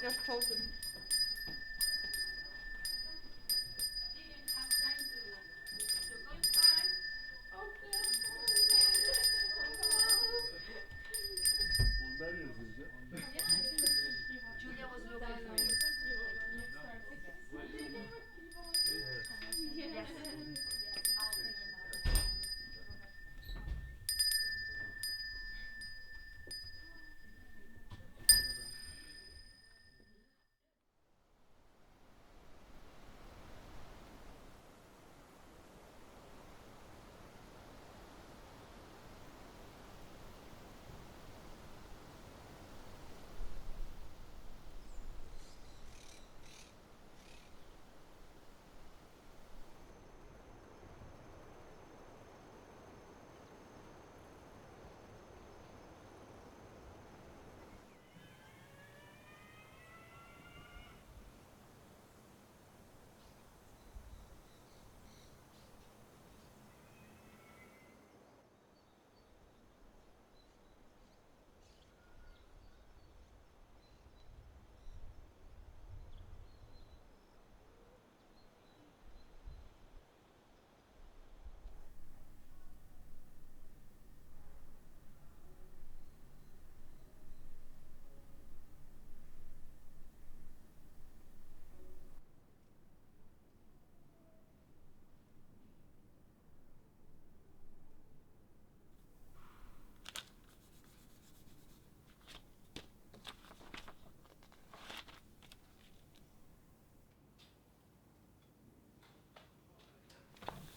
just told them. Onlar yazınca. Julia was looking for you. Yes.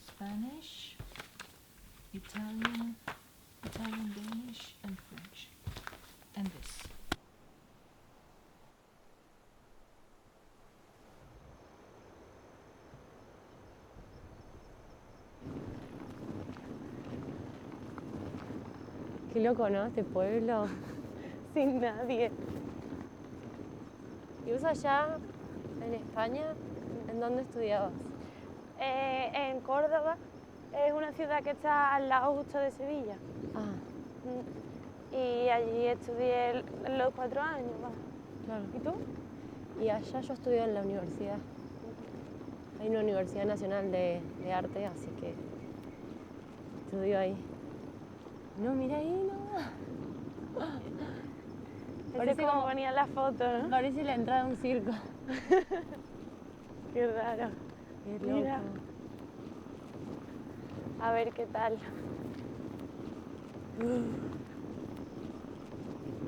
Spanish, Italian, Danish, and French. And this. Qué loco, ¿no? Este pueblo sin nadie. ¿Y vos allá en España, en dónde estudiabas? En Córdoba, es una ciudad que está al lado justo de Sevilla. Ah, Y allí estudié los 4 años. ¿Va? claro. ¿Y tú? Y allá yo estudio en la universidad. Hay una Universidad Nacional de Arte, así que estudio ahí. No, mira ahí, no. Parece como ponía la foto, ¿no? Parece la entrada de un circo. Qué raro. Qué loco. Mira. A ver qué tal.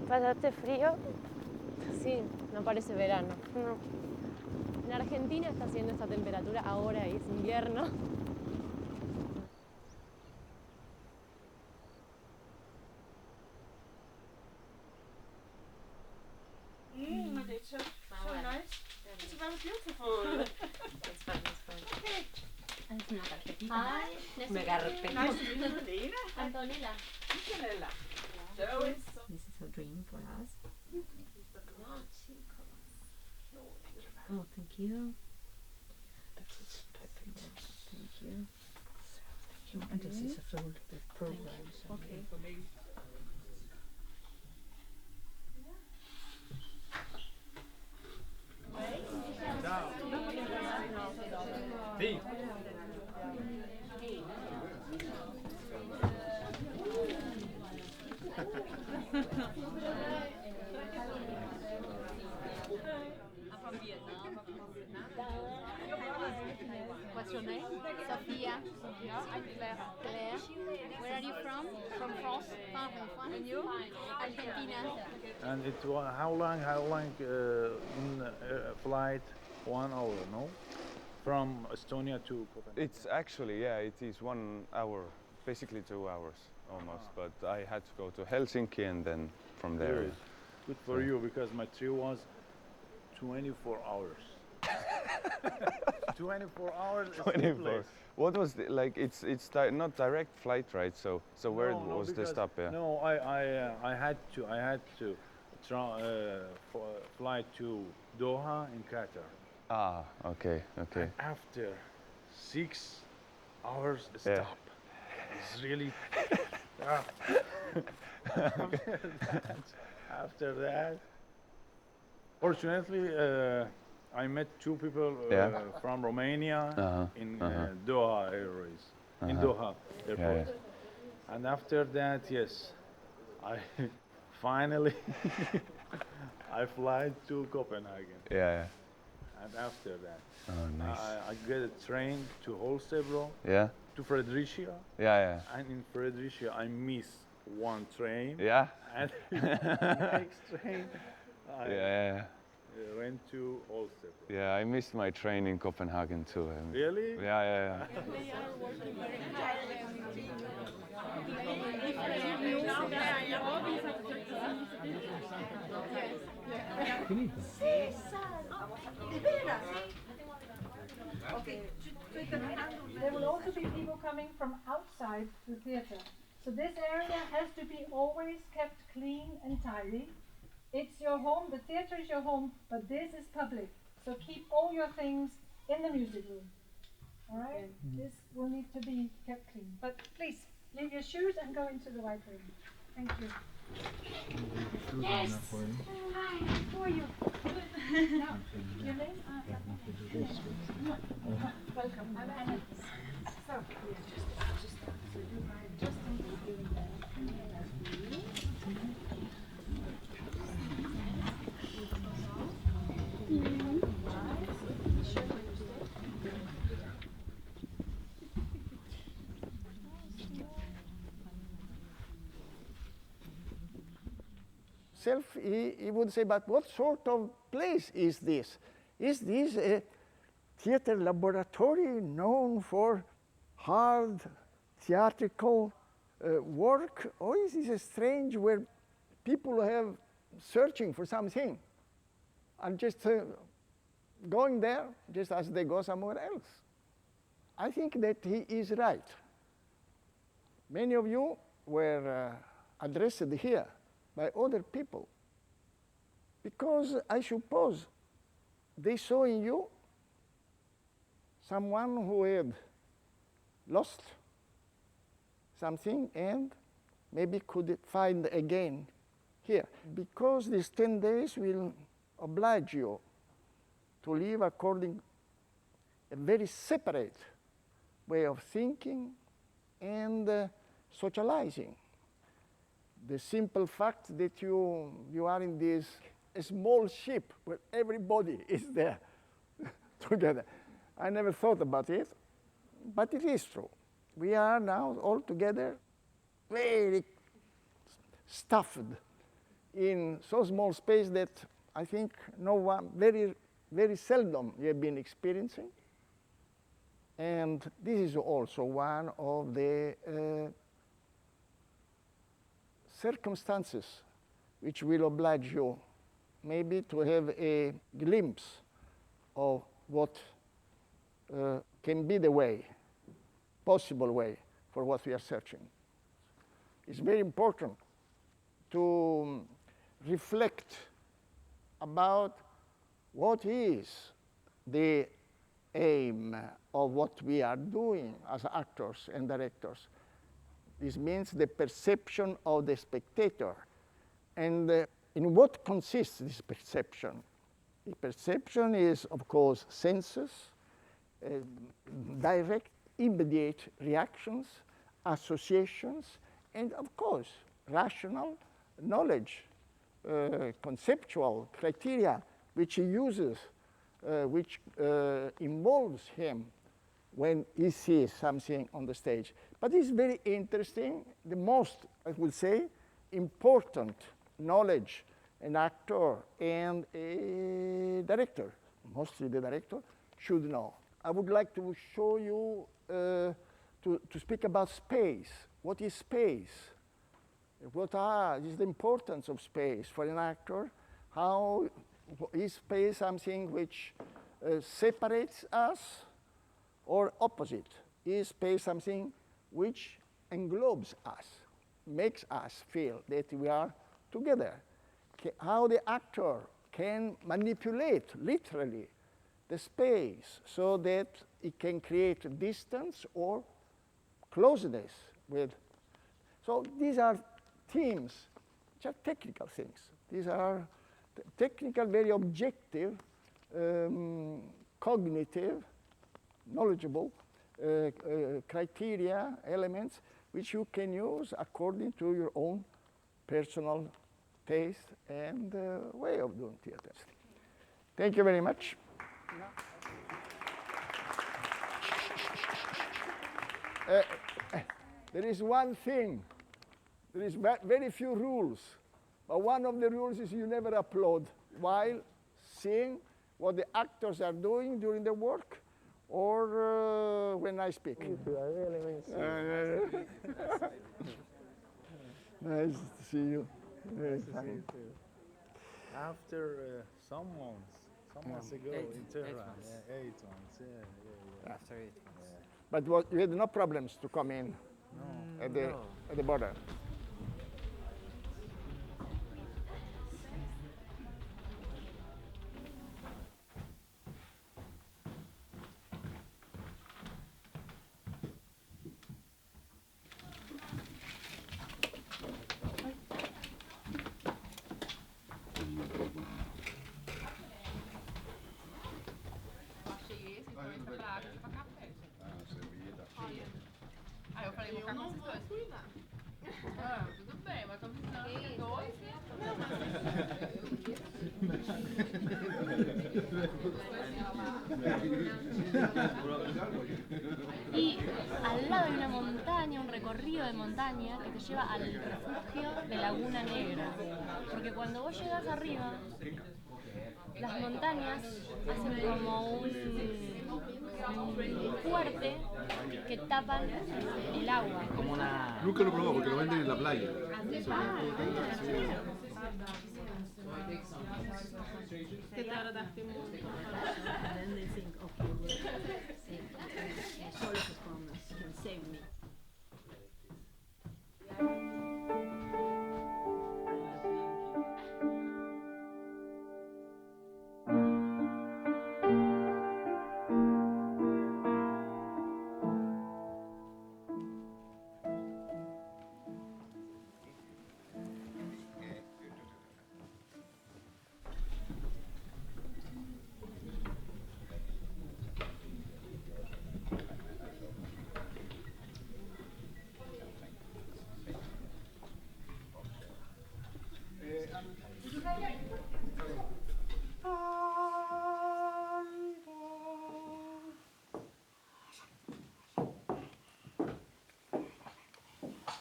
¿Pasaste frío? Sí, no parece verano. No. En Argentina está haciendo esta temperatura ahora y es invierno. It's so nice. It's very beautiful. It's fine. Okay. Es una tarjetita. Hi. Una carpeta. Nice to meet you, Lina. Antonella. Antonella. So it's This is a dream for us. Oh, thank you. Thank you. And this is a full program. okay. Hey. What's your name? Sophia. I'm Claire. Claire. Where are you from? From France. And you? Argentina. And it was how long in flight? 1 hour, no? From Estonia to Copenhagen. It's actually, yeah, it is 1 hour, basically 2 hours almost. But I had to go to Helsinki and then from there. Good. Good for you because my trip was 24 hours. 24 hours. is 24. place. What was the, like? It's not direct flight, right? So where No, was the because- stop? Yeah. No, I had to fly to Doha in Qatar. Ah, okay. And after 6 hours Yeah. stop, it's really after that Fortunately, I met two people Yeah. from Romania in Doha Airways, in Doha Airport. yeah. And after that, yes, I finally I fly to Copenhagen. Yeah. And after that, Oh, nice. I get a train to Holstebro, Yeah. to Fredericia, Yeah. and in Fredericia I miss one train. Yeah. And next train I Yeah. went to Holstebro. Yeah. I missed my train in Copenhagen too. Really? Yeah. They are working very hard different news that all these There will also be people coming from outside the theatre. So this area has to be always kept clean and tidy. It's your home, the theatre is your home, but this is public. So keep all your things in the music room. Alright? This will need to be kept clean. But please, leave your shoes and go into the white room. Thank you. Yes! Hi, who are you? Your name? Welcome. I'm Anna. So, he would say, but what sort of place is this? Is this a theater laboratory known for hard theatrical work, or is this a strange where people have searching for something and just going there just as they go somewhere else? I think that he is right. Many of you were addressed here by other people because I suppose they saw in you someone who had lost something and maybe could find again here. Because these 10 days will oblige you to live according a very separate way of thinking and socializing. The simple fact that you are in this small ship where everybody is there together. I never thought about it, but it is true. We are now all together, very stuffed in so small space that I think no one, very, very seldom we have been experiencing. And this is also one of the circumstances which will oblige you maybe to have a glimpse of what can be the way, possible way for what we are searching. It's very important to reflect about what is the aim of what we are doing as actors and directors. This means the perception of the spectator. And in what consists this perception? The perception is, of course, senses, direct, immediate reactions, associations, and of course, rational knowledge, conceptual criteria, which he uses, which involves him when he sees something on the stage. But it's very interesting, the most, I would say, important knowledge an actor and a director, mostly the director, should know. I would like to show you, to speak about space. What is space? What is the importance of space for an actor? How is space something which separates us or opposite? Is space something which englobes us, makes us feel that we are together? How the actor can manipulate, literally, the space so that it can create distance or closeness with. So these are themes, which are technical things. These are technical, very objective, cognitive, knowledgeable criteria, elements, which you can use according to your own personal taste and way of doing theater. Thank you very much. There is one thing. There is very few rules, but one of the rules is you never applaud while seeing what the actors are doing during the work or when I speak. Nice to see you. Very fine. After some months ago in Tehran, 8 months, After 8 months. But you had no problems to come in at the border. Eu falei, vou ficar com esses dois. Tudo bem, mas tô precisando de dois. Y al lado hay una montaña, un recorrido de montaña que te lleva al refugio de Laguna Negra. Porque cuando vos llegas arriba, las montañas hacen como un fuerte que tapan el agua. Como una... Nunca lo he probado porque lo venden en la playa. Que tardaste un montón. And then they think, okay, well, solo sus problemas can save me.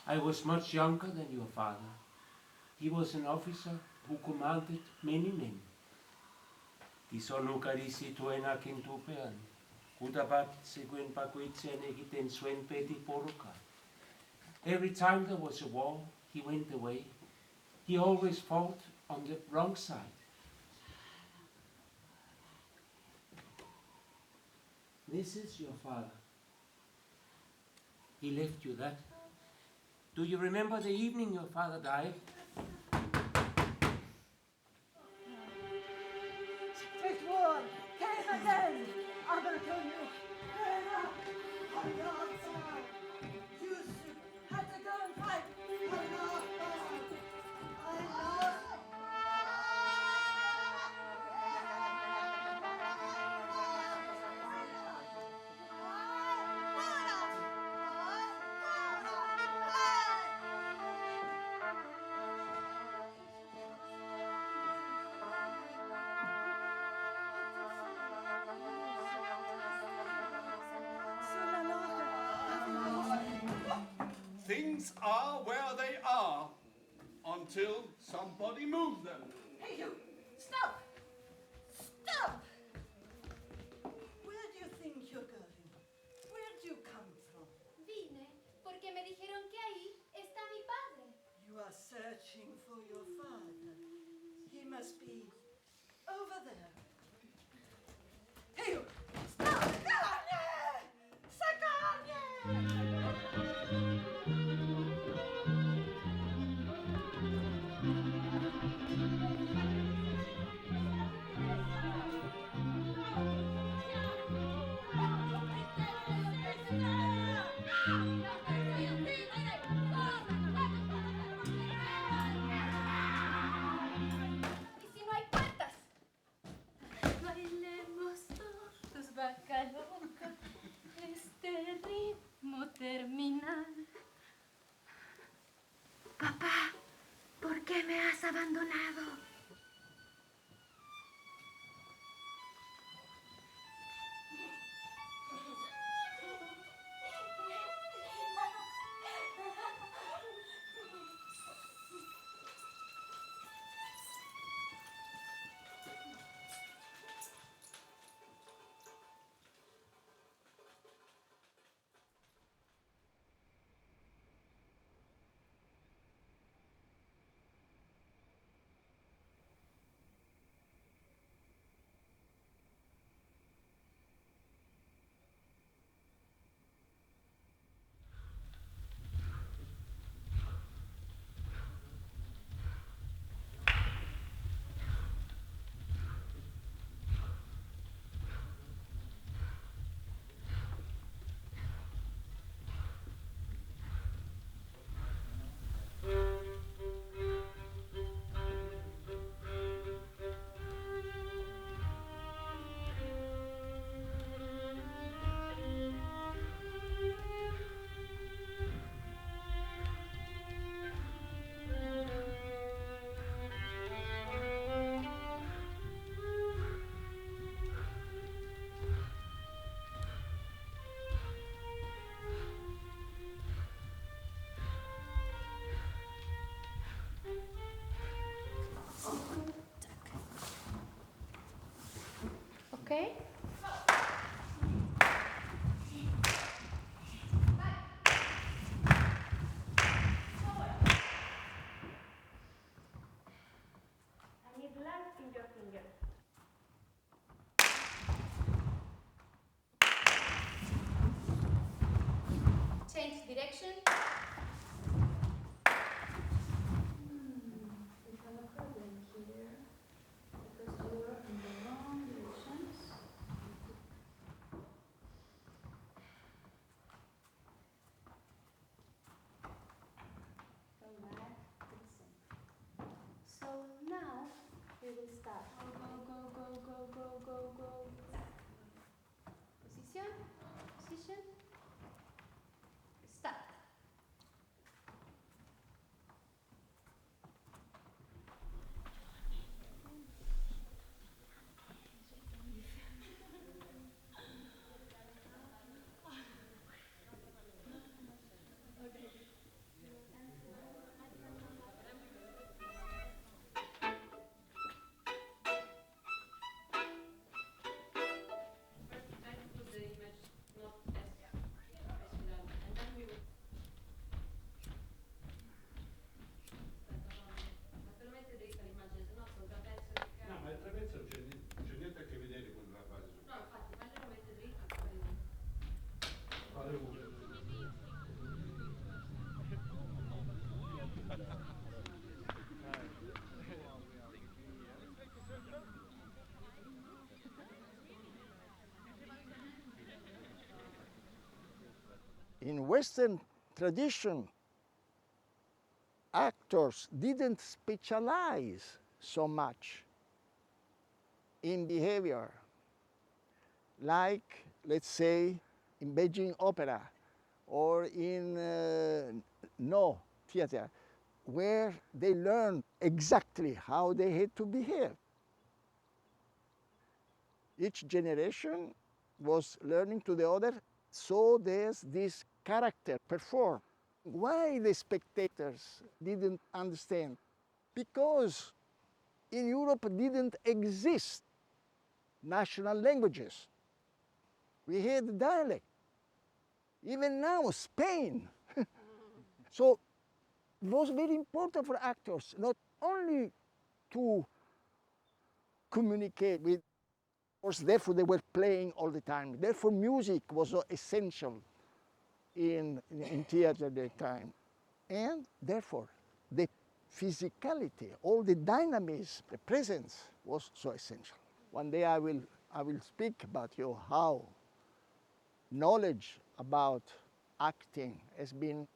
I was much younger than your father. He was an officer who commanded many men. Tisonukadisi tuena kintupean. Kutapat seguen pakuitsen egiten suen peti poruka. Every time there was a war, he went away. He always fought on the wrong side. This is your father. He left you that. Do you remember the evening your father died? This war came again. I'm gonna kill you. Yusuf had to go and fight. Things are where they are until somebody moves them. Hey, you! Stop! Stop! Where do you think you're going? Where do you come from? Vine porque me dijeron que ahí está mi padre. You are searching for your father. He must be over there. Hey, you! Stop! Sakanye! Y si no hay qué me has abandonado? Okay? I need length in your finger. Change direction. We have a problem here because you're in the wrong directions. Come back to the center. So now we will start. Go. Position. Start. No, ma il travezzo c'è niente a che vedere con la base. No, infatti, faglielo mettere dritto. Poi... Vale uno. In Western tradition, actors didn't specialize so much in behavior, like, let's say, in Beijing Opera or in No theater, where they learned exactly how they had to behave. Each generation was learning to the other, so there's this character performed. Why the spectators didn't understand? Because in Europe didn't exist national languages. We had dialect. Even now, Spain. So it was very important for actors not only to communicate with, of course, therefore they were playing all the time. Therefore music was so essential in theater at that time. And therefore the physicality, all the dynamism, the presence was so essential. One day I will speak about you how knowledge about acting has been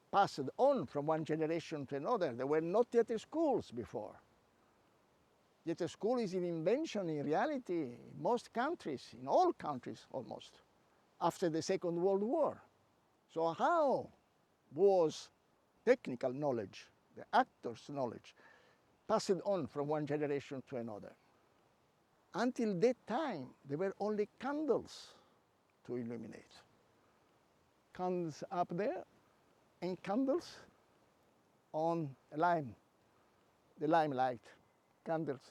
passed on from one generation to another. There were no theater schools before. Theater school is an invention in reality in most countries, in all countries almost, after the Second World War. So how was technical knowledge the actor's knowledge, passed on from one generation to another. Until that time, there were only candles to illuminate. Candles up there and candles on the limelight, candles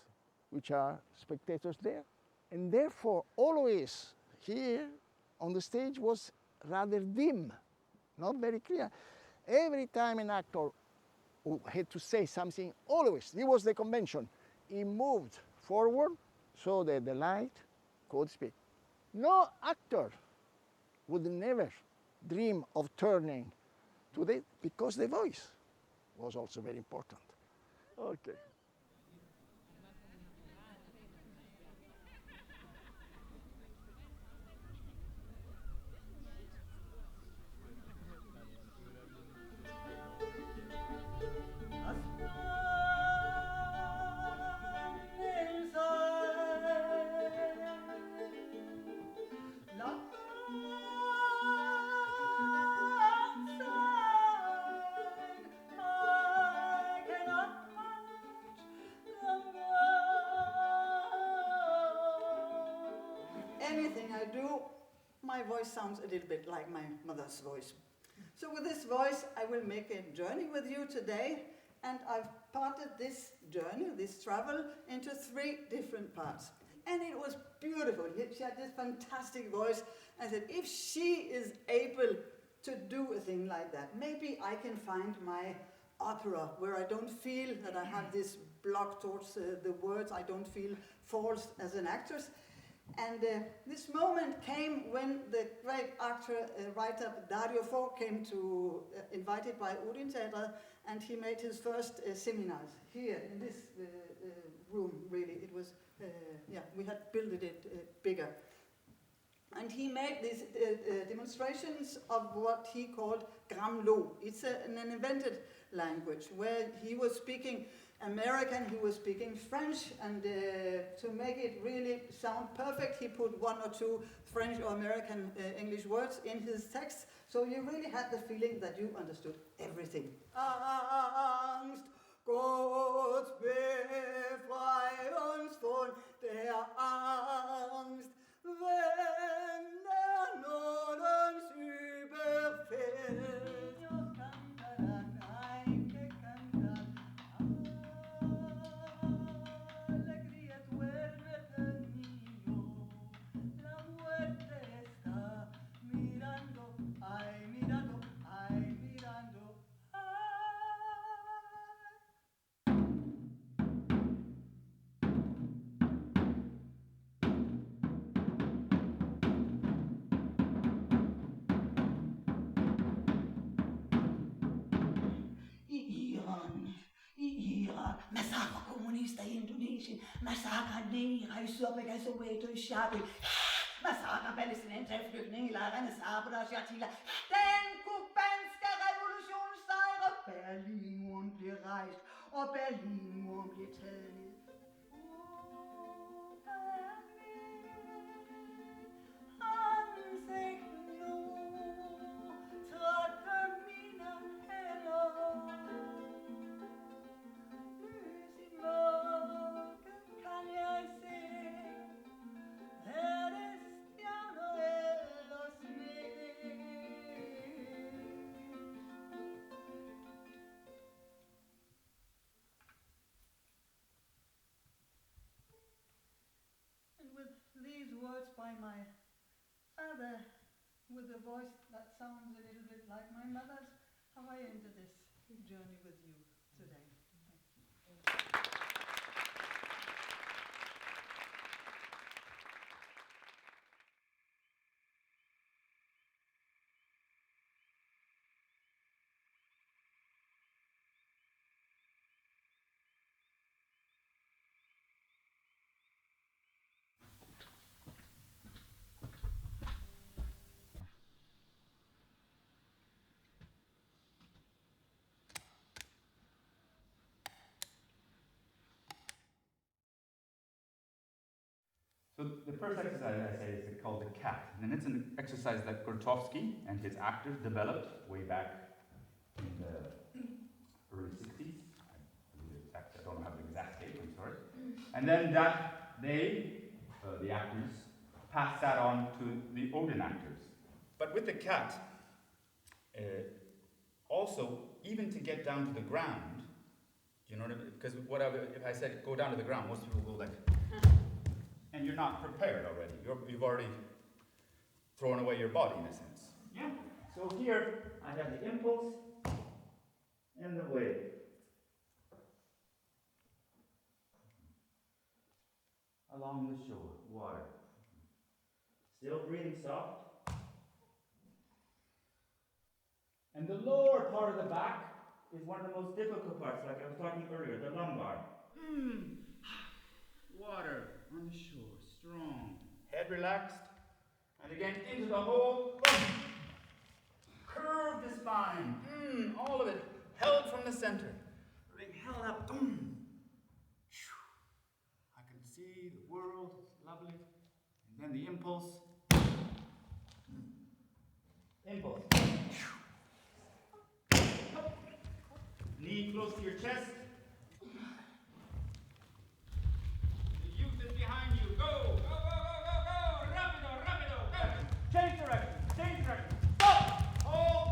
which are spectators there. And therefore, always here on the stage was rather dim, not very clear. Every time an actor who had to say something, always, it was the convention, he moved forward so that the light could speak. No actor would never dream of turning to that because the voice was also very important. Okay. Anything I do, my voice sounds a little bit like my mother's voice. So with this voice, I will make a journey with you today, and I've parted this journey, this travel, into 3 different parts. And it was beautiful. She had this fantastic voice. I said, if she is able to do a thing like that, maybe I can find my opera where I don't feel that I have this block towards the words, I don't feel false as an actress. And this moment came when the great actor, writer Dario Fo came to, invited by Odin Theater, and he made his first seminars here in this room, really. It was, we had built it bigger. And he made these demonstrations of what he called Gramlo. It's an invented language where he was speaking American, he was speaking French, and to make it really sound perfect, he put 1 or 2 French or American English words in his text, so you really had the feeling that you understood everything. Angst, Gott befrei uns von der Angst, wenn Not uns überfällt. Irak, Massacre Comunista Indonesien, Massacre Neger i Sydafrika, Soweto i Sharpeville, Massacre palæstinenser, flygtningelejrene, Sabra, Shatila, den kubanske revolution sejrer, Berlinmuren blev rejst, og Berlinmuren blev taget ned. These words by my father, with a voice that sounds a little bit like my mother's, how I enter this journey with you today. So the first exercise I say is called the cat, and it's an exercise that Grotowski and his actors developed way back in the early 60s. And then the actors, pass that on to the Odin actors. But with the cat, also, even to get down to the ground, you know what I mean? Because if I said go down to the ground, most people go like, and you're not prepared already. You've already thrown away your body in a sense. Yeah. So here I have the impulse and the wave. Along the shore, water. Still breathing soft. And the lower part of the back is one of the most difficult parts, like I was talking earlier, the lumbar. Water on the shore, strong. Head relaxed. And again, into the hole. Curve the spine. All of it held from the center. Being held up. I can see the world. It's lovely. And then the impulse. Impulse. Knee close to your chest. The youth is behind you. Go, go, go, go, go, go. Rapido, rapido, go. Change direction, change direction. Stop. Hold.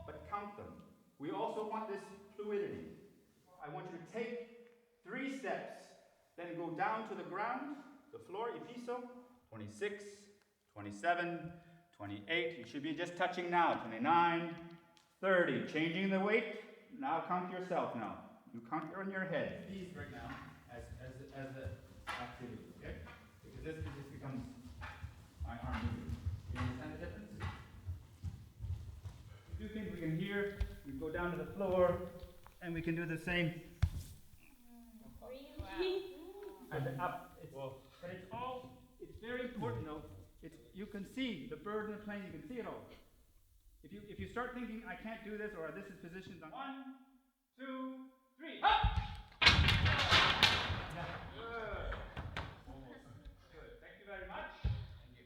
But count them. We also want this fluidity. I want you to take 3 steps, then go down to the ground, the floor, il piso. 26, 27, 28. You should be just touching now. 29, 30. Changing the weight. Now count yourself now. You count on your head. These right now as the activity, okay? Because this becomes my arm movement. You understand the difference? We do things we can hear. We go down to the floor, and we can do the same. Really? And up. But it's very important though. You can see the bird in the plane, you can see it all. If you start thinking, I can't do this, or this is positioned on 1, 2, 3, up! Yeah. Good. Almost. Good. Thank you very much. Thank you.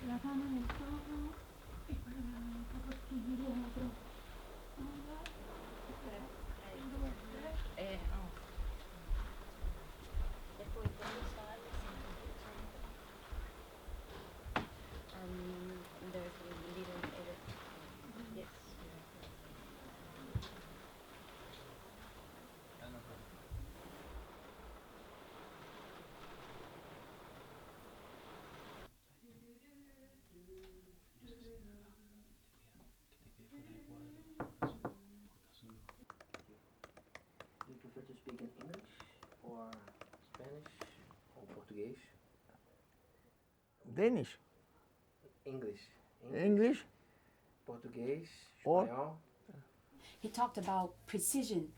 La mano nel collo e poi proprio chiudi dietro. 1, 2, 3. E poi quando sale there's a little edit. Yes. Do you prefer to speak in English or Spanish or Portuguese? Danish, English. English, Portuguese, or espanhol. He talked about precision,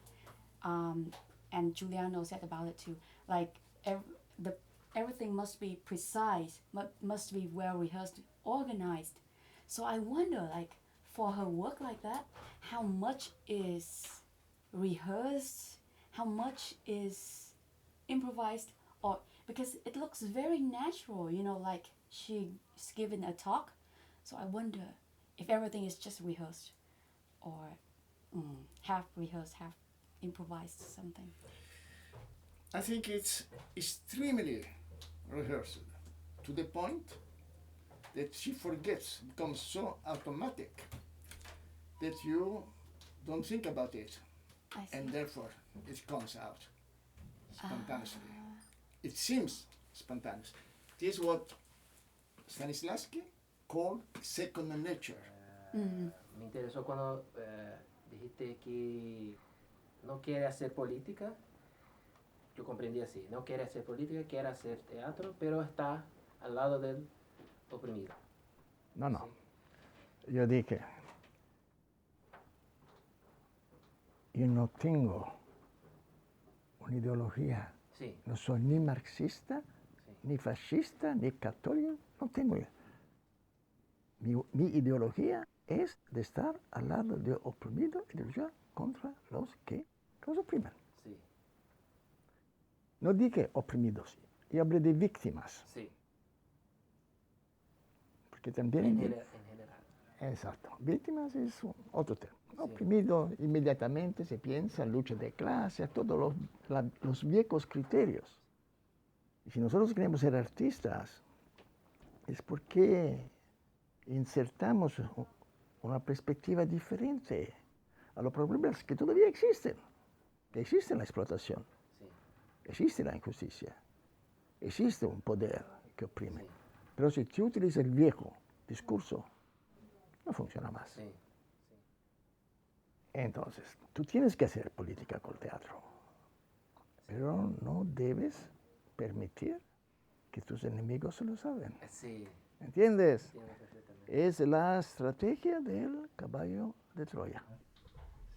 and Giuliano said about it too. Like everything must be precise, must be well rehearsed, organized. So I wonder, like, for her work like that, how much is rehearsed, how much is improvised, or because it looks very natural, you know, like she's given a talk. So I wonder if everything is just rehearsed, or half rehearsed, half improvised something. I think it's extremely rehearsed to the point that she forgets, becomes so automatic that you don't think about it, and therefore it comes out spontaneously. It seems spontaneous. This is what Stanislavski called second nature. Me interesó cuando dijiste que no quiere hacer política. Yo comprendí así, no quiere hacer política, quiere hacer teatro, pero está al lado del oprimido. No. Io dico, yo no tengo una ideología. Sí. No soy ni marxista, ni fascista, ni católico. No tengo. Mi ideología es de estar al lado del oprimido y de luchar contra los que los oprimen. Sí. No dije oprimidos, yo hablé de víctimas. Sí. Porque también... En general. Exacto. Víctimas es otro tema. Oprimido, inmediatamente se piensa en lucha de clase, todos los viejos criterios. Y si nosotros queremos ser artistas, es porque insertamos una perspectiva diferente a los problemas que todavía existen. Que existe la explotación, existe la injusticia, existe un poder que oprime. Pero si tú utilizas el viejo discurso, no funciona más. Entonces, tú tienes que hacer política con el teatro, pero no debes permitir que tus enemigos se lo saben. ¿Entiendes? Es la estrategia del caballo de Troya.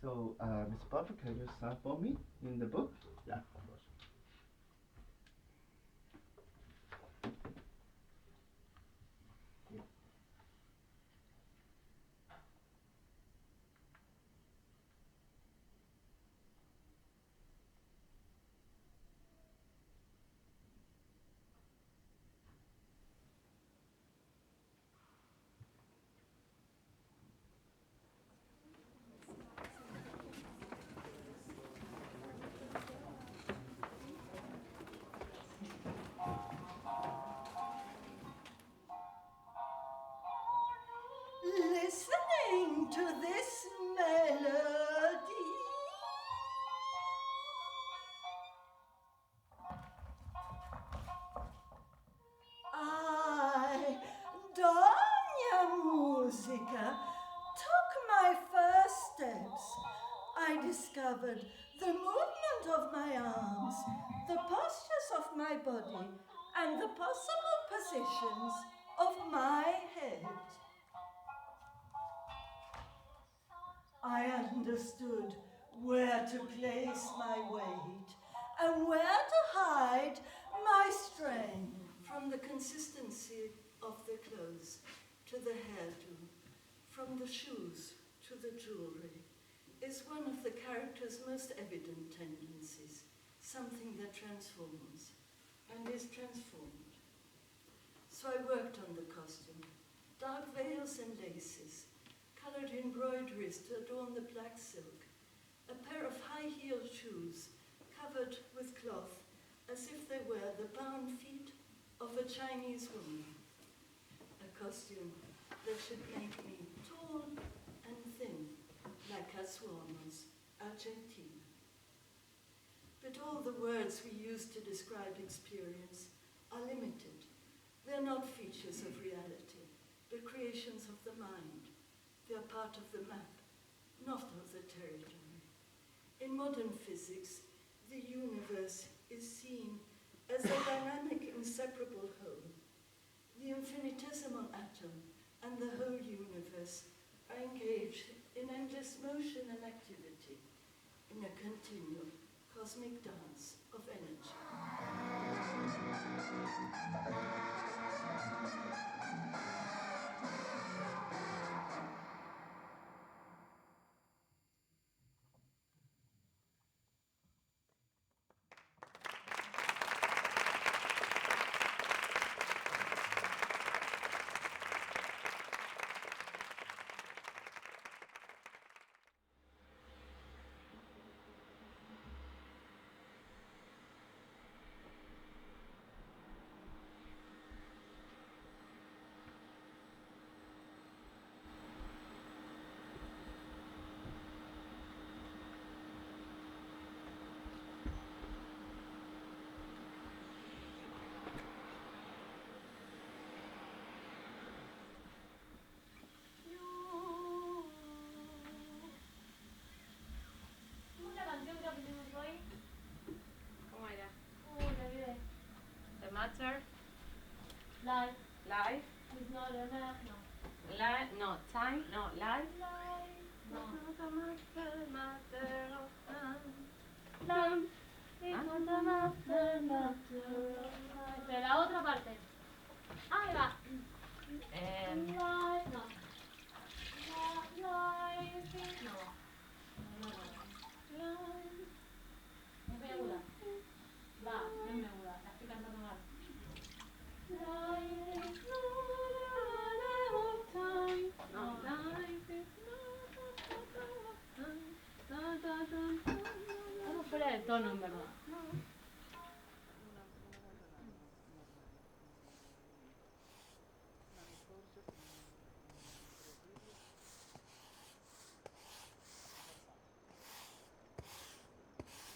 So, Mr. Butler, can you start for me in the book? Yeah, of course. Listening to this melody, I, Dona Musica, took my first steps. I discovered the movement of my arms, the postures of my body, and the possible positions of my head. I understood where to place my weight and where to hide my strain. From the consistency of the clothes to the hairdo, from the shoes to the jewelry, is one of the character's most evident tendencies, something that transforms and is transformed. So I worked on the costume, dark veils and laces, colored embroideries to adorn the black silk, a pair of high-heeled shoes covered with cloth as if they were the bound feet of a Chinese woman, a costume that should make me tall and thin, like Casuarno's Argentina. But all the words we use to describe experience are limited. They're not features of reality, but creations of the mind. They're part of the map, not of the territory. In modern physics, the universe is seen as a dynamic, inseparable whole. The infinitesimal atom and the whole universe are engaged in endless motion and activity, in a continual cosmic dance of energy. Matter. Life. Life. Is not enough, no. Life. No. Time. No. Life. Life. De la otra parte. Ahí va. No. Es muy aguda. La, no es muy aguda. La estoy cantando mal. Estamos fuera de tono, en verdad.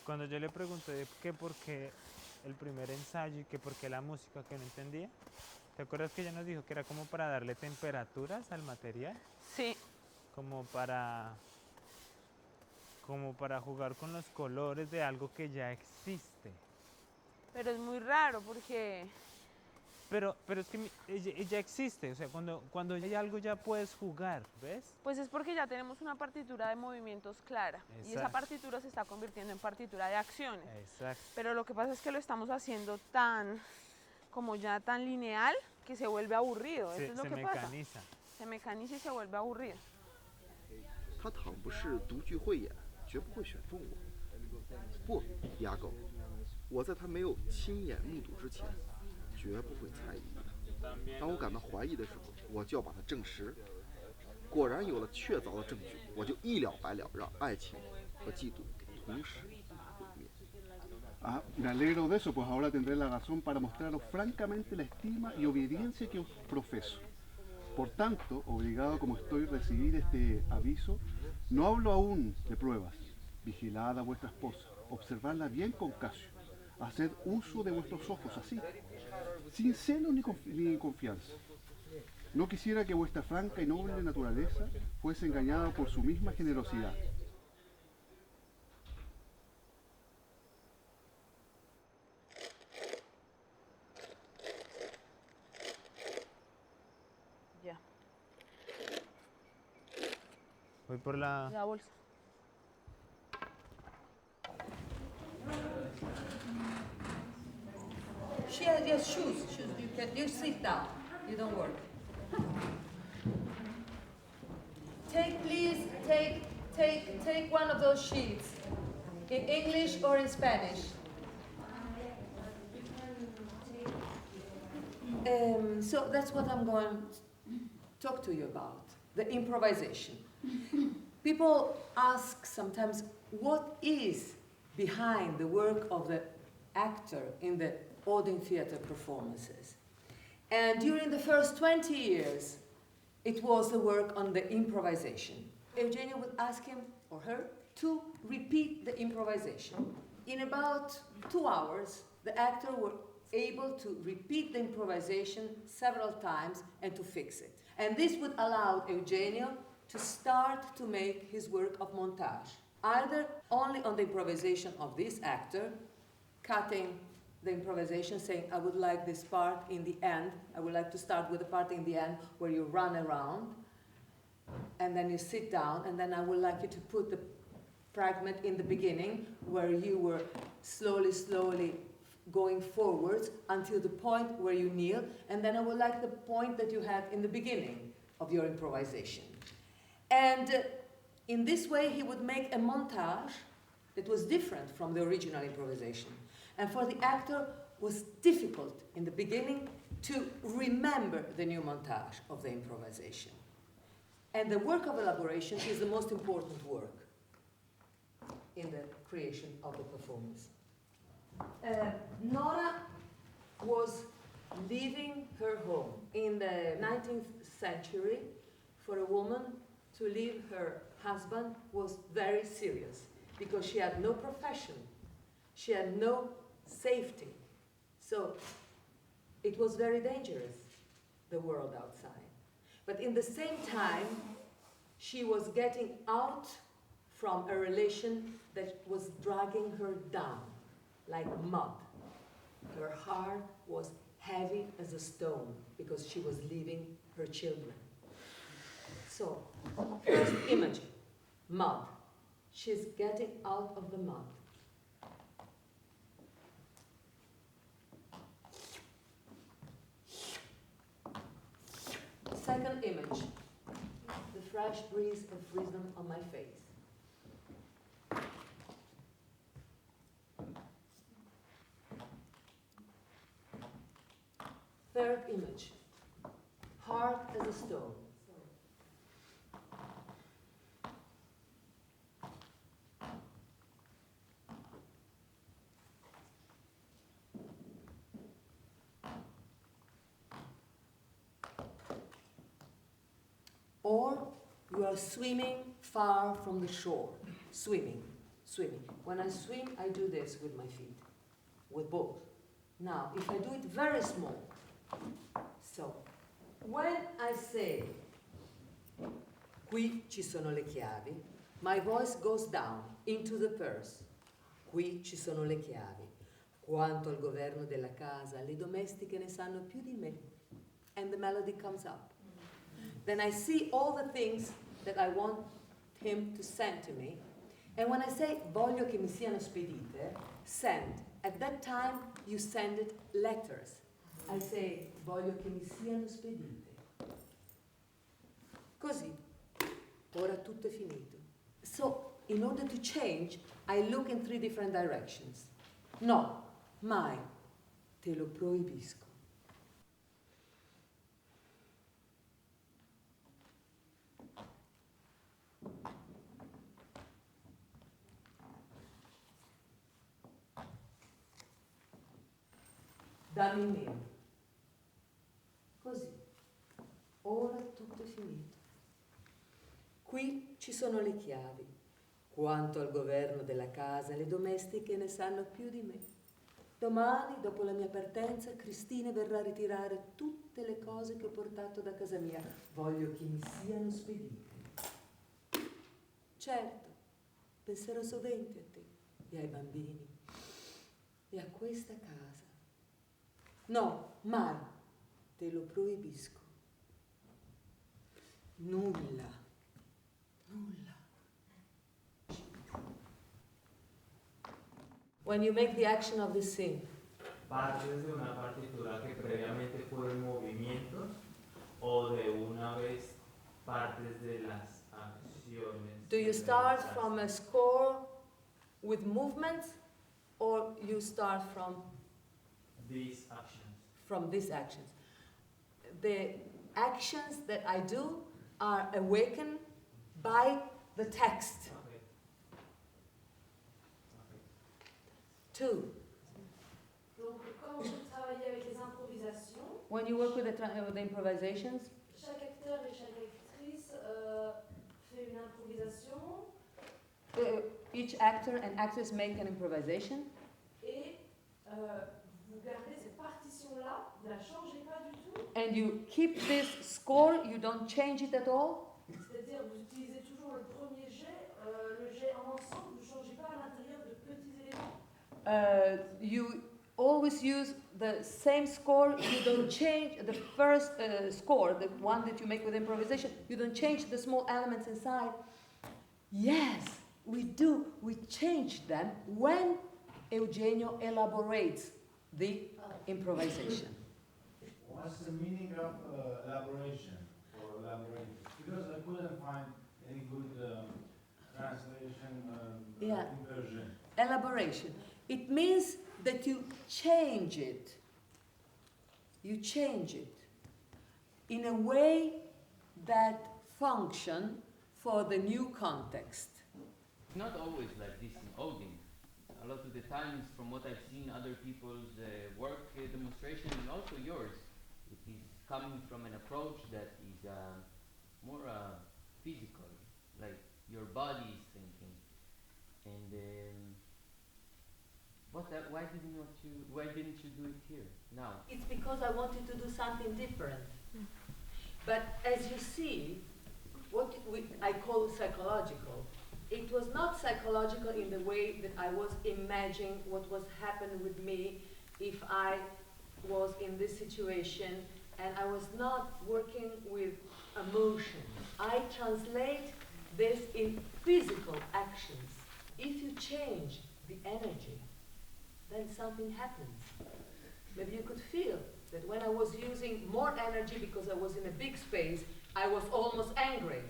Cuando yo le pregunté que por qué el primer ensayo y que por qué la música que no entendía, ¿te acuerdas que ella nos dijo que era como para darle temperaturas al material? Sí. Como para jugar con los colores de algo que ya existe. Pero es muy raro porque... Pero es que ella existe, o sea, cuando hay algo ya puedes jugar, ¿ves? Pues es porque ya tenemos una partitura de movimientos clara. Exacto. Y esa partitura se está convirtiendo en partitura de acciones. Exacto. Pero lo que pasa es que lo estamos haciendo como ya tan lineal, que se vuelve aburrido. Eso es lo que pasa. Se mecaniza y se vuelve aburrido. 他倘不是独具慧眼，绝不会选中我。不，牙狗，我在他没有亲眼目睹之前，绝不会猜疑的。当我感到怀疑的时候，我就要把它证实。果然有了确凿的证据，我就一了百了，让爱情和嫉妒同时毁灭。 Ah, me alegro de eso, pues ahora tendré la razón para mostraros francamente la estima y obediencia que os profeso. Por tanto, obligado como estoy a recibir este aviso, no hablo aún de pruebas. Vigilad a vuestra esposa, observadla bien con Casio, haced uso de vuestros ojos así, sin celo ni confianza. No quisiera que vuestra franca y noble naturaleza fuese engañada por su misma generosidad. Ya. Voy por la bolsa. She has just shoes. You can just sit down. You don't work. Please take one of those sheets in English or in Spanish. So that's what I'm going to talk to you about, the improvisation. People ask sometimes, what is behind the work of the actor in the Odin theater performances? And during the first 20 years, it was the work on the improvisation. Eugenia would ask him or her to repeat the improvisation. In about 2 hours, the actor were able to repeat the improvisation several times and to fix it. And this would allow Eugenio to start to make his work of montage, either only on the improvisation of this actor, cutting the improvisation, saying, I would like this part in the end, I would like to start with the part in the end where you run around, and then you sit down, and then I would like you to put the fragment in the beginning where you were slowly going forwards until the point where you kneel, and then I would like the point that you had in the beginning of your improvisation. And in this way, he would make a montage that was different from the original improvisation. And for the actor, it was difficult in the beginning to remember the new montage of the improvisation. And the work of elaboration is the most important work in the creation of the performance. Nora was leaving her home. In the 19th century, for a woman to leave her husband was very serious because she had no profession, she had no safety. So it was very dangerous, the world outside. But in the same time, she was getting out from a relation that was dragging her down like mud. Her heart was heavy as a stone because she was leaving her children. So, first image, Mud. She's getting out of the mud. Second image, the fresh breeze of freedom on my face. Third image, hard as a stone. Or you are swimming far from the shore. Swimming, swimming. When I swim, I do this with my feet, with both. Now, if I do it very small, so when I say, qui ci sono le chiavi, my voice goes down into the purse. Qui ci sono le chiavi. Quanto al governo della casa, le domestiche ne sanno più di me. And the melody comes up. Then I see all the things that I want him to send to me. And when I say, voglio che mi siano spedite, send. At that time, you send it letters. I say, voglio che mi siano spedite. Così. Ora tutto è finito. So, in order to change, I look in 3 different directions. No, mai. Te lo proibisco. Dammi meno. Così. Ora tutto è finito. Qui ci sono le chiavi. Quanto al governo della casa, le domestiche ne sanno più di me. Domani, dopo la mia partenza, Cristina verrà a ritirare tutte le cose che ho portato da casa mia. Voglio che mi siano spedite. Certo, penserò sovente a te e ai bambini e a questa casa. No, mai, te lo proibisco. Nulla, nulla. When you make the action of the scene, ¿Partes de una partitura que previamente fueron movimientos o de una vez partes de las acciones? do you start from a score with movements or you start from These actions. from these actions? The actions that I do are awakened by the text. Okay. 2. Donc, quand je travaillais avec les improvisations, When you work with the improvisations, chaque acteur et chaque actrice fait une improvisation each actor and actress make an improvisation, et vous gardez cette partition-là, vous ne la changez pas du tout. and you keep this score, you don't change it at all. C'est-à-dire, vous utilisez toujours le premier jet, le jet en ensemble, vous ne changez pas à l'intérieur de petits éléments. You always use the same score, you don't change the first score, the one that you make with improvisation, you don't change the small elements inside. Yes, we do, we change them when Eugenio elaborates the improvisation. What's the meaning of elaboration or elaboration? Because I couldn't find any good translation version. Elaboration. It means that you change it. You change it in a way that function for the new context. Not always like this in Odin. A lot of the times, from what I've seen other people's work demonstration and also yours, it is coming from an approach that is more physical, like your body is thinking. And why didn't you do it here now? It's because I wanted to do something different. But as you see, what I call psychological, it was not psychological in the way that I was imagining what was happening with me if I was in this situation, and I was not working with emotion. I translate there's in physical actions. If you change the energy, then something happens. Maybe you could feel that when I was using more energy because I was in a big space, I was almost angry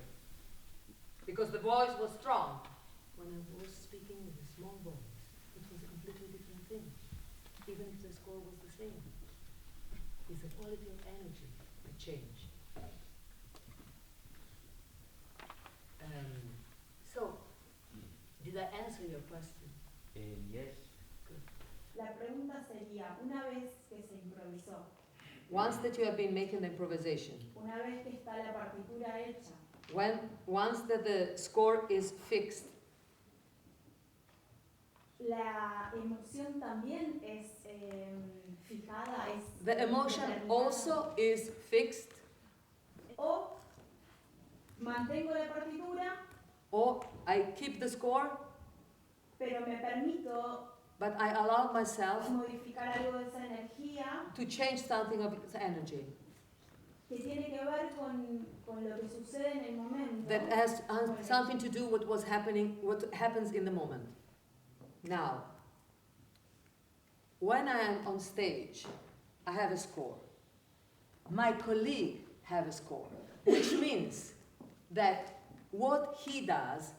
because the voice was strong. When I was speaking with a small voice, it was a completely different thing, even if the score was the same. It's the quality of energy that changed. So, did I answer your question? Yes. Good. La pregunta sería, una vez que se improvisó, Once that you have been making the improvisation, una vez que está la partitura hecha, once that the score is fixed, la emoción también es fijada, es the emotion determinada. also is fixed, O mantengo la partitura, or I keep the score, pero me permito but I allow myself modificar algo de esa energía to change something of its energy. que tiene que ver con lo que sucede en el momento. That has something to do with what happens in the moment. Now, when I am on stage, I have a score. My colleague have a score, which means that what he does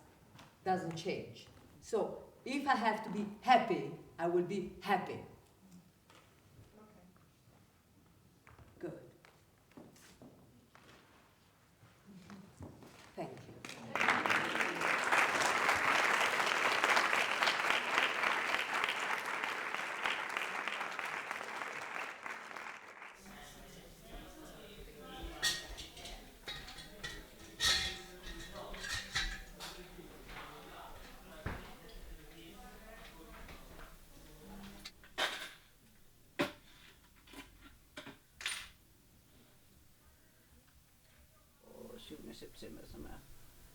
doesn't change. So if I have to be happy, I will be happy. Good. Thank you.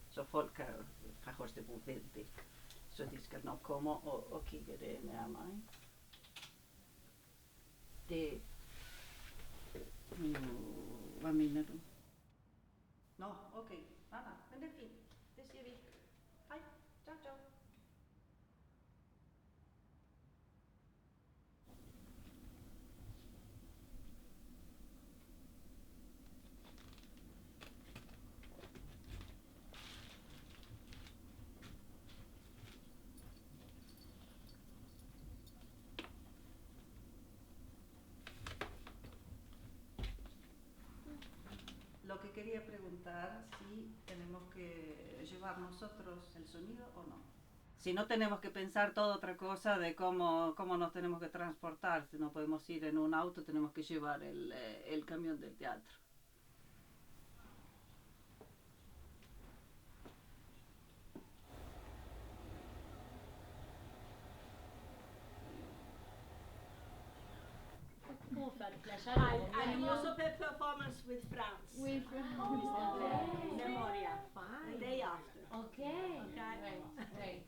Så folk har hørt det på veldig. Så de skal nok komme og kigge det nærmere. Det... Hvad mener du? Nå, okay. Nej, men det er fint. Det siger vi. Hej. Ciao, ciao. Lo que quería preguntar si tenemos que llevar nosotros el sonido o no. Si no tenemos que pensar toda otra cosa de cómo nos tenemos que transportar. Si no podemos ir en un auto, tenemos que llevar el camión del teatro. And you also play performance with France. With Memoria. Fine. The day after. Okay. Okay.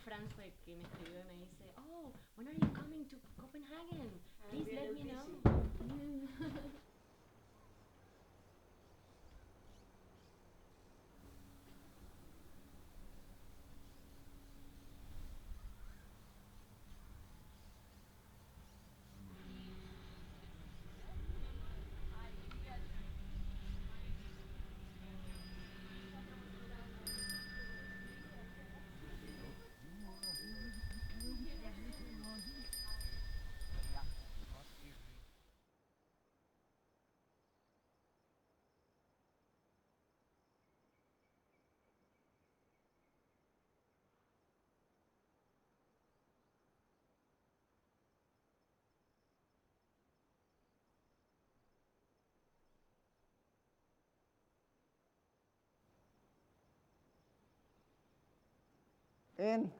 Franz fue que me escribió y me dice, oh, when are you coming to Copenhagen? Please let me know. And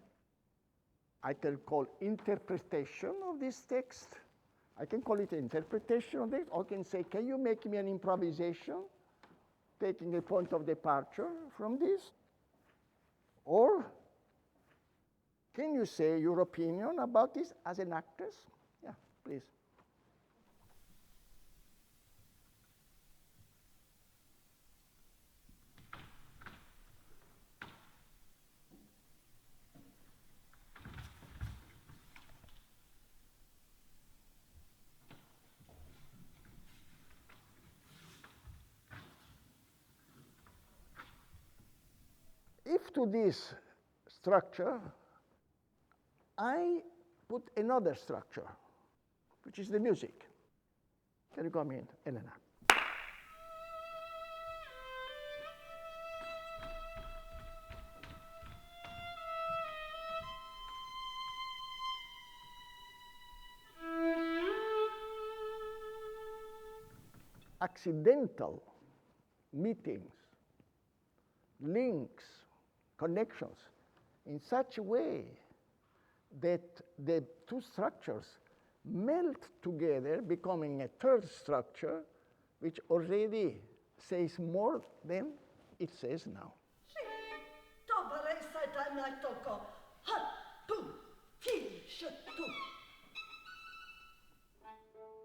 I can call interpretation of this text. I can call it interpretation of it, or I can say, can you make me an improvisation, taking a point of departure from this? Or can you say your opinion about this as an actress? Yeah, please. to this structure, I put another structure, which is the music. Can you come in, Elena? Accidental meetings, links, connections, in such a way that the two structures melt together, becoming a third structure, which already says more than it says now.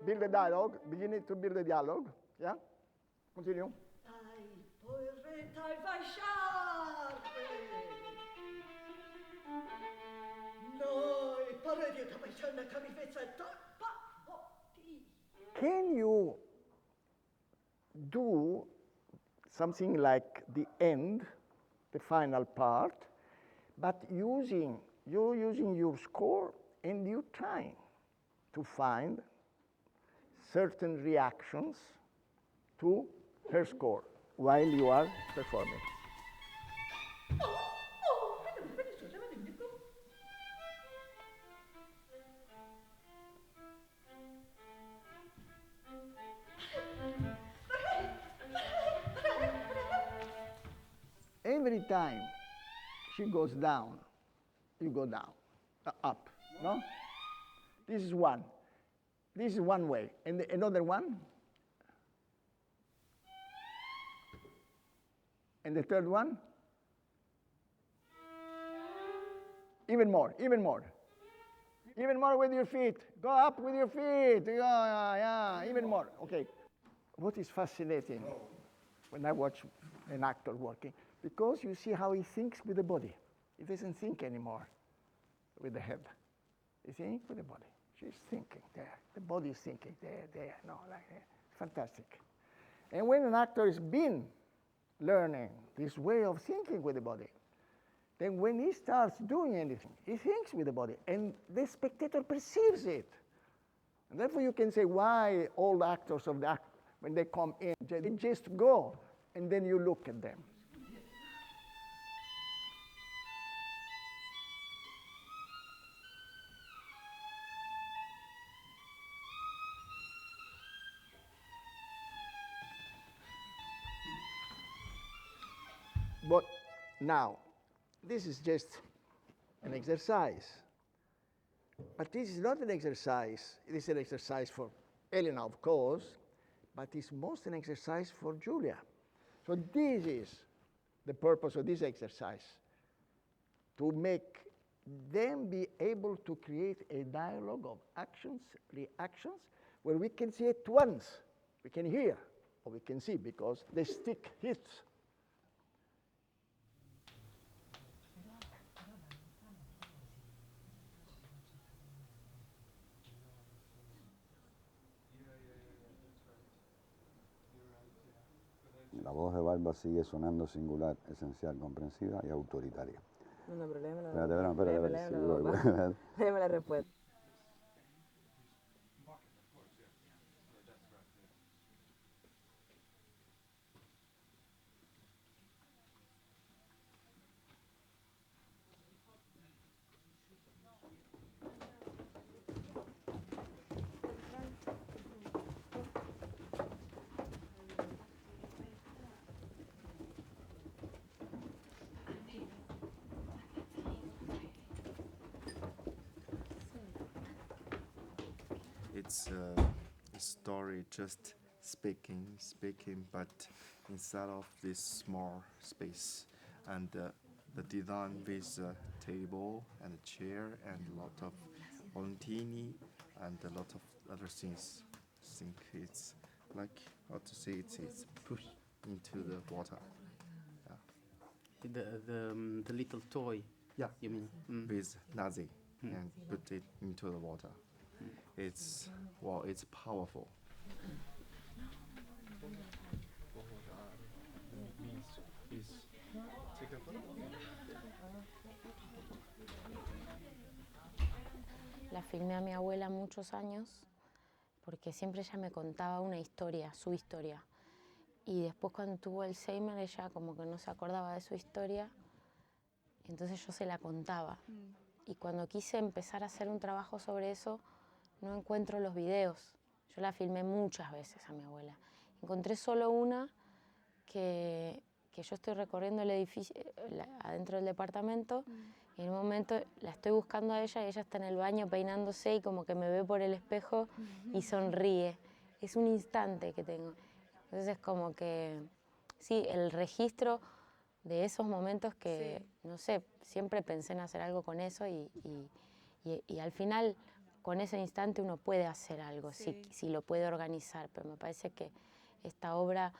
Build a dialogue, beginning to build a dialogue, yeah? Continue. Can you do something like the end, the final part, but you're using your score and you're trying to find certain reactions to her score while you are performing. Every time she goes down, you go down, up, no? This is one. This is one way. And another one. And the third one. Even more, even more. Even more with your feet. Go up with your feet. Yeah, even more. Okay. What is fascinating when I watch an actor working, because you see how he thinks with the body. He doesn't think anymore with the head. He thinks with the body. She's thinking there. The body is thinking there. No, like that. Fantastic. And when an actor has been learning this way of thinking with the body, then when he starts doing anything, he thinks with the body, and the spectator perceives it. And therefore you can say why all actors of the act, when they come in, they just go, and then you look at them. But now, this is just an exercise. But this is not an exercise. It is an exercise for Elena, of course, but it's most an exercise for Julia. So this is the purpose of this exercise, to make them be able to create a dialogue of actions, reactions, where we can see at once. We can hear, or we can see, because the stick hits. La voz de Barba sigue sonando singular, esencial, comprensiva y autoritaria. No, pero léeme la Espérate. Léeme la respuesta. It's a story just speaking, but inside of this small space. And the design with a table and a chair and a lot of Valentini and a lot of other things. I think it's like, how to say it, it's pushed into the water. The little toy. Yeah. You mean? With Nazi and put it into the water. It's powerful. Please take a photo. la filmé a mi abuela muchos años, porque siempre ella me contaba una historia, su historia. Y después cuando tuvo Alzheimer, ella como que no se acordaba de su historia, entonces yo se la contaba. Y cuando quise empezar a hacer un trabajo sobre eso, no encuentro los videos. Yo la filmé muchas veces a mi abuela. Encontré solo una que yo estoy recorriendo el edificio, adentro del departamento, y en un momento la estoy buscando a ella y ella está en el baño peinándose y como que me ve por el espejo y sonríe. Es un instante que tengo. Entonces es como que, sí, el registro de esos momentos que, no sé, siempre pensé en hacer algo con eso y al final con ese instante uno puede hacer algo, si lo puede organizar, pero me parece que esta obra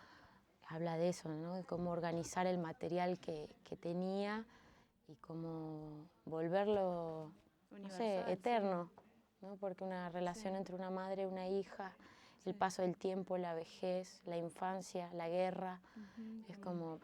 habla de eso, ¿no? De cómo organizar el material que tenía y cómo volverlo, no sé, eterno, ¿no? Porque una relación entre una madre y una hija, el paso del tiempo, la vejez, la infancia, la guerra, es como...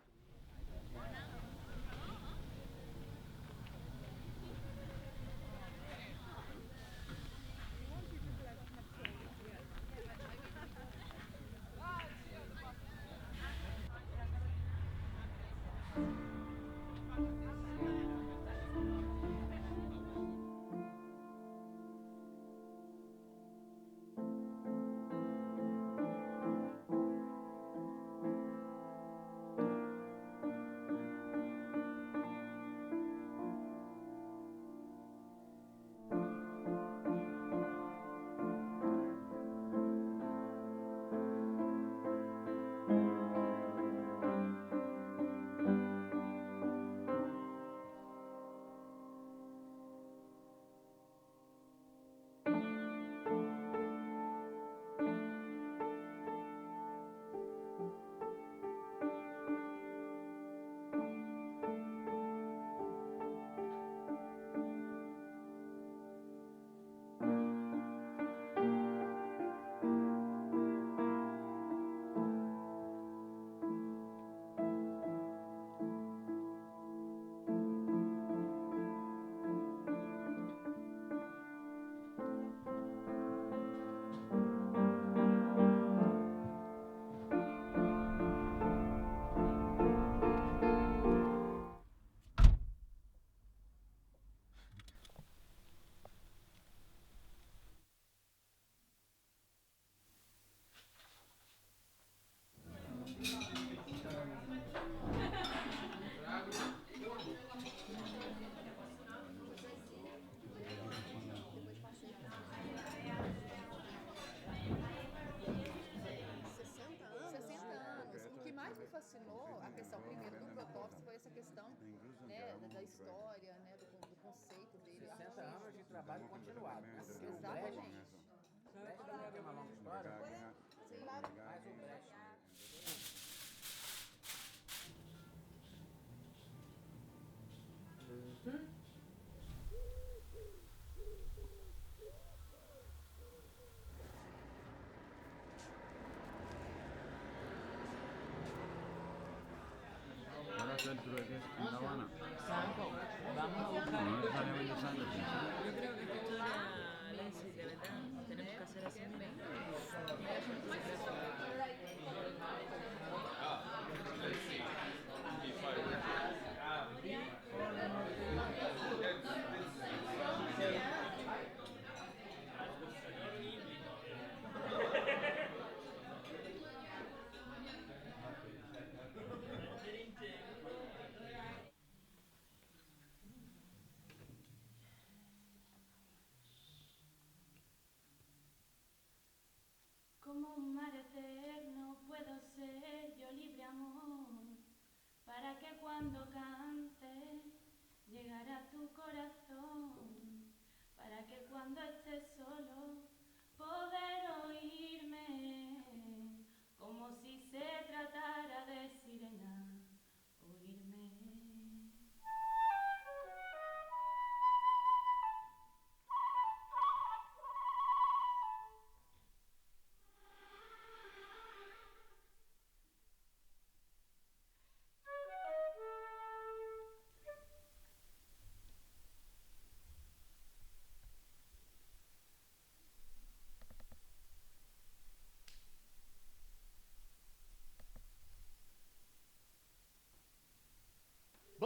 fascinou a questão, primeiro, do protótipo foi essa questão, né, da história, né, do conceito dele. 60 anos de trabalho continuado, né? Exatamente. Brecht também tem uma longa história. Sim, claro. Mas o Brecht... Ahora dentro de que es en La Habana. Sanco, vamos a buscar. No sale Bello Santos. Yo creo que esta historia, Leslie, de verdad, tenemos que hacer así. Como un mar eterno puedo ser yo libre amor, para que cuando cante llegará a tu corazón, para que cuando estés solo poder oírme, como si se tratara de sirena, oírme.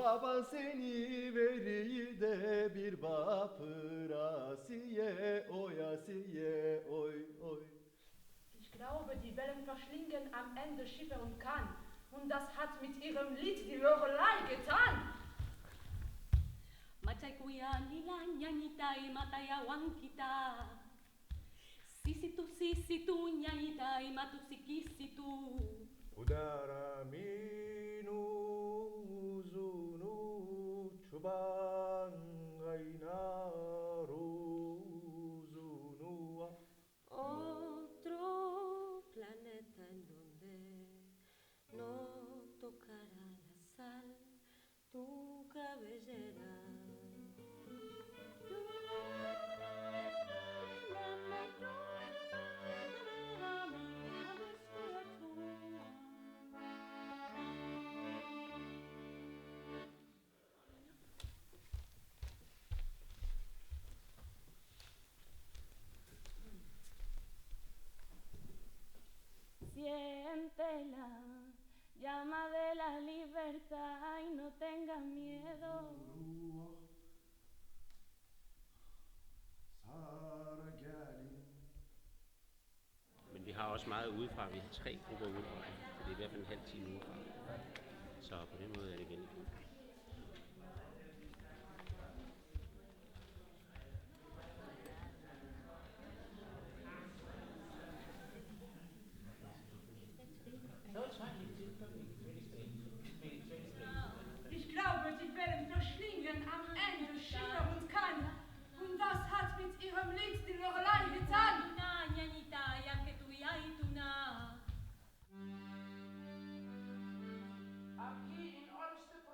Baba seni veriyi de bir bapırasiye oyasiye oy oy. Ich glaube, die Wellen verschlingen am Ende Schiffe und Kahn. Und das hat mit ihrem Lied die Lorelei getan. Machaikuya nila nyanyita imataya wankita. Sisitu nyanyita imatu sikisitu. Udara minu zunu chubangaina zunua. Otro planeta en donde no tocará la sal tu cabellera. Siente la llama de la libertad y no tengas miedo. Men vi har også meget udefra. Vi har 3 grupper udefra. Det er i hvert fald en halv time udefra. Så på den måde er det vældig fint. Ich glaube, die Wellen verschlingen am Ende Schiffe und Kahn. Und das hat mit ihrem Lied die Lorelei getan. Aqui em Olmsted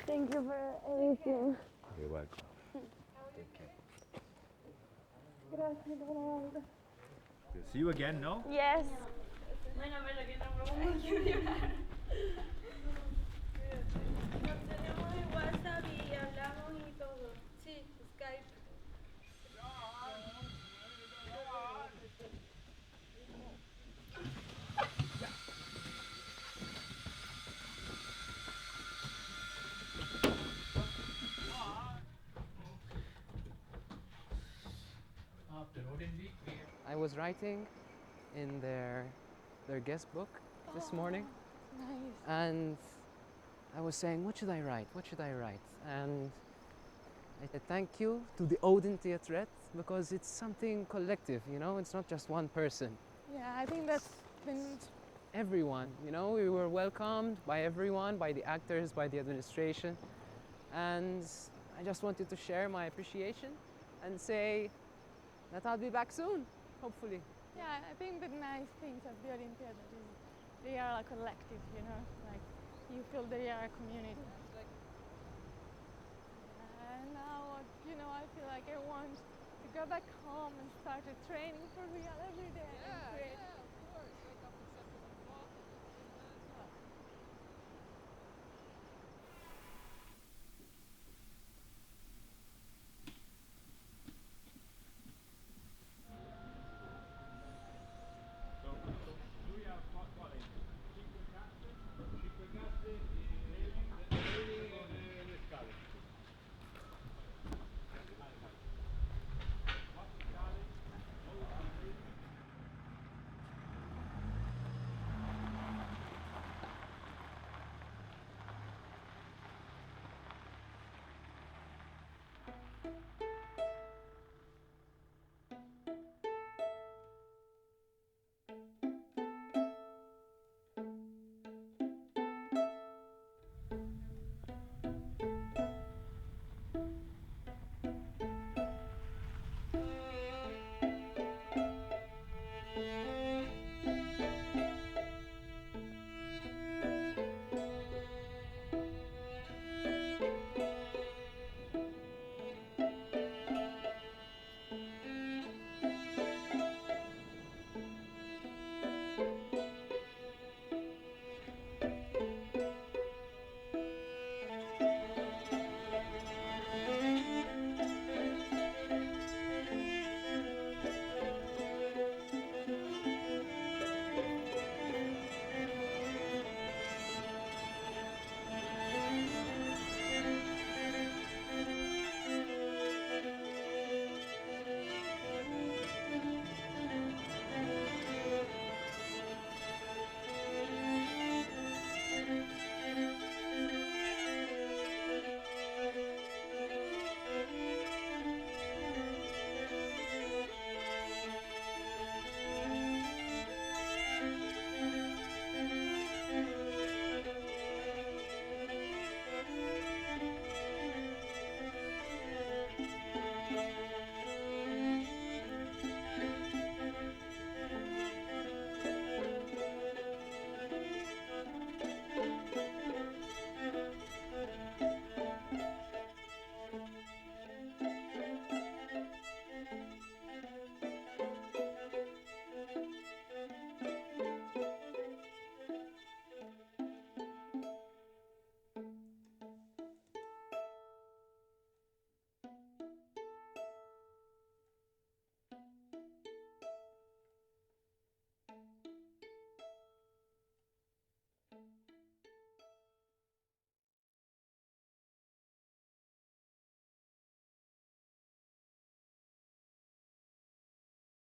Thank you for everything. You're welcome. Take care. Gracias, Ronaldo. See you again, no? Yes. Bueno, pero que nos vamos a llorar. Nos tenemos en WhatsApp y hablamos y todo. Sí, Skype. I was writing in their guest book this morning, Nice. and I was saying, what should I write? What should I write? And I said thank you to the Odin Theatret, because it's something collective, you know, it's not just one person. Yeah, I think that's been Everyone, you know, we were welcomed by everyone, by the actors, by the administration, and I just wanted to share my appreciation and say that I'll be back soon, hopefully. Yeah, I think the nice things of the Odin Theatre is they are a collective, you know, like you feel they are a community. And now, you know, I feel like I want to go back home and start a training for real every day. and create. Of course. Wake up at 7 o'clock.